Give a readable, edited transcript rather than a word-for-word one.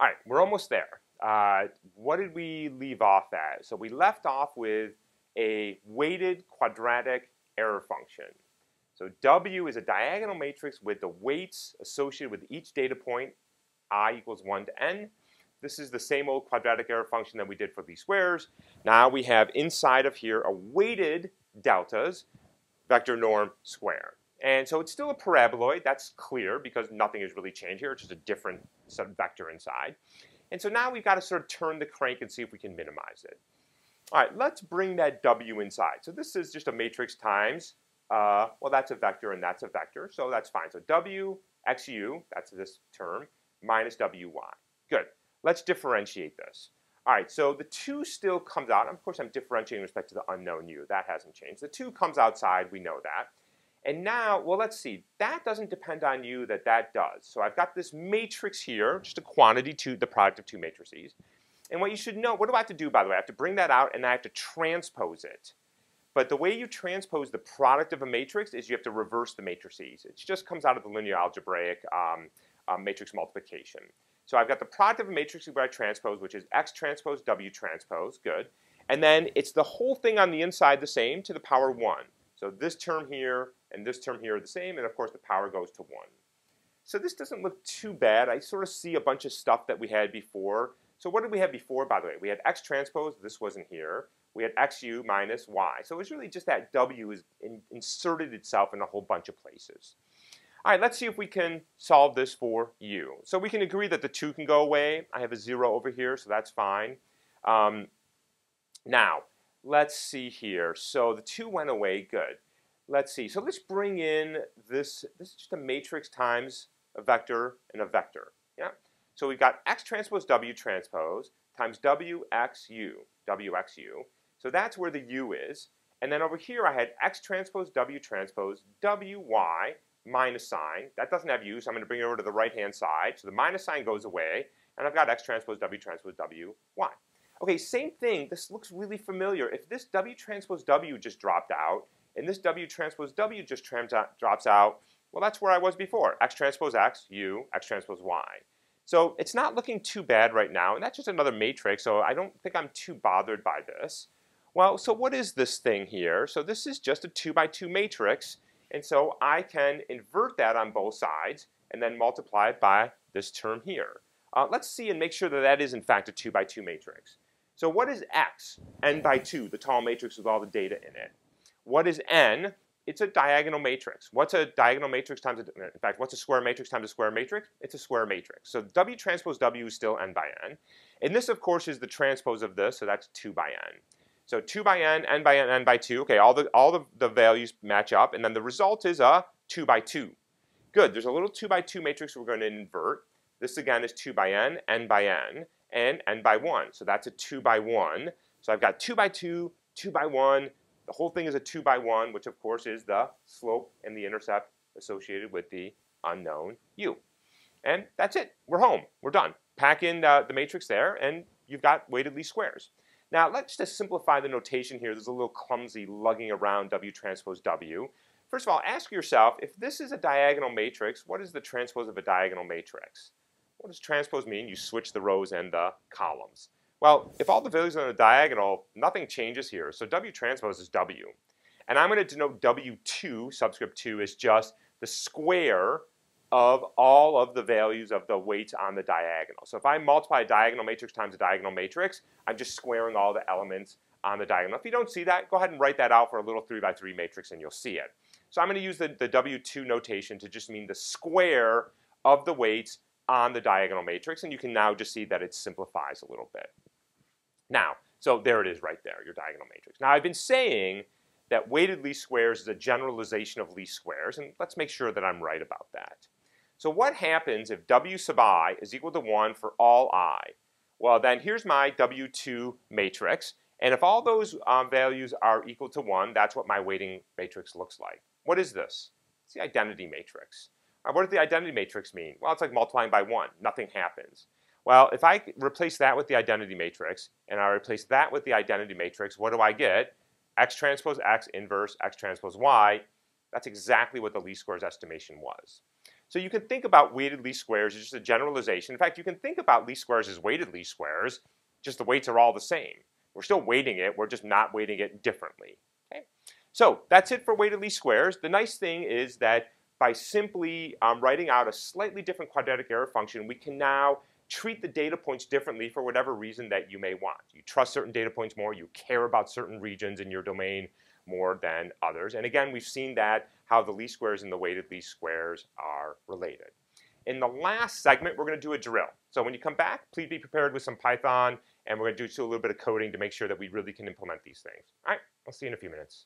All right, we're almost there. What did we leave off at? So we left off with a weighted quadratic error function. So W is a diagonal matrix with the weights associated with each data point, I equals 1 to n. This is the same old quadratic error function that we did for least squares. Now we have inside of here a weighted deltas vector norm square. And so it's still a paraboloid. That's clear because nothing has really changed here. It's just a different sort of vector inside. And so now we've got to sort of turn the crank and see if we can minimize it. All right, let's bring that W inside. So this is just a matrix times, well, that's a vector and that's a vector, so that's fine. So W xu, that's this term, minus wy. Good. Let's differentiate this. All right, so the 2 still comes out. Of course, I'm differentiating with respect to the unknown u. That hasn't changed. The 2 comes outside. We know that. And now, well, let's see. That doesn't depend on u, that does. So I've got this matrix here, just a quantity, the product of 2 matrices. And what you should know, what do I have to do, by the way? I have to bring that out, and I have to transpose it. But the way you transpose the product of a matrix is you have to reverse the matrices. It just comes out of the linear algebraic matrix multiplication. So I've got the product of a matrix where I transpose, which is x transpose w transpose, good. And then it's the whole thing on the inside the same to the power 1. So this term here and this term here are the same, and of course the power goes to 1. So this doesn't look too bad. I sort of see a bunch of stuff that we had before. So what did we have before, by the way? We had x transpose, this wasn't here. We had xu minus y. So it was really just that w is inserted itself in a whole bunch of places. All right, let's see if we can solve this for u. So we can agree that the 2 can go away. I have a 0 over here, so that's fine. Now, let's see here. So the 2 went away, good. Let's see. So let's bring in this. This is just a matrix times a vector and a vector. Yeah. So we've got x transpose w transpose times w xu. So that's where the u is. And then over here I had x transpose w transpose wy minus sign. That doesn't have u, so I'm going to bring it over to the right-hand side. So the minus sign goes away, and I've got x transpose wy. Okay, same thing. This looks really familiar. If this w transpose w just dropped out, and this w transpose w just drops out, well, that's where I was before. X transpose x, u, x transpose y. So it's not looking too bad right now, and that's just another matrix, so I don't think I'm too bothered by this. Well, so what is this thing here? So this is just a 2 by 2 matrix, and so I can invert that on both sides and then multiply it by this term here. Let's see and make sure that that is in fact a 2 by 2 matrix. So what is x? N by 2, the tall matrix with all the data in it. What is n? It's a diagonal matrix. What's a diagonal matrix times, in fact, what's a square matrix times a square matrix? It's a square matrix. So w transpose w is still n by n. And this, of course, is the transpose of this, so that's 2 by n. So 2 by n by n, n by 2. Okay, all the values match up, and then the result is a 2 by 2. Good, there's a little 2 by 2 matrix we're going to invert. This again is 2 by n by n, and n by 1. So that's a 2 by 1. So I've got 2 by 2, 2 by 1. The whole thing is a 2 by 1, which of course is the slope and the intercept associated with the unknown u. And that's it. We're home. We're done. Pack in the matrix there, and you've got weighted least squares. Now, let's just simplify the notation here. There's a little clumsy lugging around w transpose w. First of all, ask yourself, if this is a diagonal matrix, what is the transpose of a diagonal matrix? What does transpose mean? You switch the rows and the columns. Well, if all the values are on the diagonal, nothing changes here. So w transpose is w. And I'm going to denote w2, subscript 2, as just the square of all of the values of the weights on the diagonal. So if I multiply a diagonal matrix times a diagonal matrix, I'm just squaring all the elements on the diagonal. If you don't see that, go ahead and write that out for a little 3 by 3 matrix and you'll see it. So I'm going to use the W2 notation to just mean the square of the weights on the diagonal matrix, and you can now just see that it simplifies a little bit. Now, so there it is right there, your diagonal matrix. Now I've been saying that weighted least squares is a generalization of least squares, and let's make sure that I'm right about that. So what happens if w sub I is equal to 1 for all I? Well, then here's my W2 matrix, and if all those values are equal to 1, that's what my weighting matrix looks like. What is this? It's the identity matrix. What does the identity matrix mean? Well, it's like multiplying by 1. Nothing happens. Well, if I replace that with the identity matrix, and I replace that with the identity matrix, what do I get? X transpose X inverse X transpose Y. That's exactly what the least squares estimation was. So you can think about weighted least squares as just a generalization. In fact, you can think about least squares as weighted least squares, just the weights are all the same. We're still weighting it, we're just not weighting it differently. Okay? So that's it for weighted least squares. The nice thing is that by simply writing out a slightly different quadratic error function, we can now treat the data points differently for whatever reason that you may want. You trust certain data points more, you care about certain regions in your domain more than others. And again, we've seen that how the least squares and the weighted least squares are related. In the last segment, we're going to do a drill. So when you come back, please be prepared with some Python, and we're going to do a little bit of coding to make sure that we really can implement these things. All right, I'll see you in a few minutes.